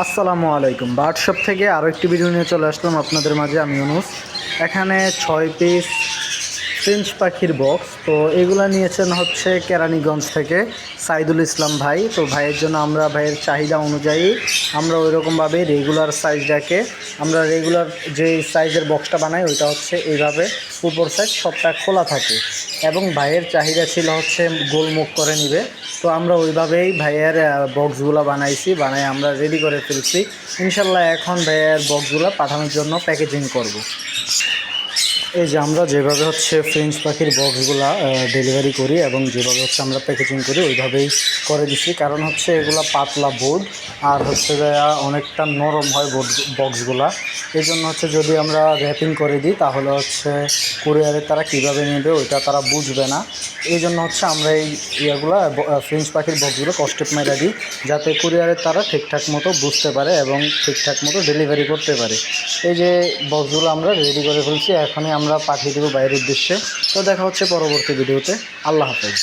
আসসালামু আলাইকুম। Bird shop থেকে আরও একটি ভিডিও নিয়ে চলে আসলাম আপনাদের মাঝে। আমি ইউনুস। এখানে 6 পিস ফ্রেঞ্চ পাখির বক্স, তো এগুলা নিয়েছেন হচ্ছে কেরানীগঞ্জ থেকে সাইদুল ইসলাম ভাই। তো ভাইয়ের জন্য আমরা ভাইয়ের চাহিদা অনুযায়ী আমরা ওইরকমভাবে রেগুলার সাইজটাকে আমরা রেগুলার যে সাইজের বক্সটা বানাই ওইটা হচ্ছে এইভাবে উপর সাইজ সবটা খোলা থাকে, এবং ভাইয়ের চাহিদা ছিল হচ্ছে গোলমুখ করে নিবে। তো আমরা ওইভাবেই ভাইয়ের বক্সগুলো বানাই আমরা রেডি করে ফেলছি। ইনশাল্লাহ এখন ভাইয়ের বক্সগুলো পাঠানোর জন্য প্যাকেজিং করব। এই যে আমরা যেভাবে হচ্ছে ফ্রেঞ্চ পাখির বক্সগুলা ডেলিভারি করি এবং যেভাবে হচ্ছে আমরা প্যাকেজিং করি ওইভাবেই করে দিচ্ছি, কারণ হচ্ছে এগুলো পাতলা বোর্ড আর হচ্ছে অনেকটা নরম হয় বোর্ড বক্সগুলা। এই জন্য হচ্ছে যদি আমরা র্যাপিং করে দিই তাহলে হচ্ছে কুরিয়ারে তারা কীভাবে নেবে ওইটা তারা বুঝবে না। এই জন্য হচ্ছে আমরা এই ইয়েগুলো ফ্রেঞ্চ পাখির বক্সগুলো কস্টেপ মেরে দিই, যাতে কুরিয়ারে তারা ঠিকঠাক মতো বুঝতে পারে এবং ঠিকঠাক মতো ডেলিভারি করতে পারে। এই যে বক্সগুলো আমরা রেডি করে ফেলছি, এখনই আমরা পাঠিয়ে দেবো বাইরের উদ্দেশ্যে। তো দেখা হচ্ছে পরবর্তী ভিডিওতে। আল্লাহ হাফেজ।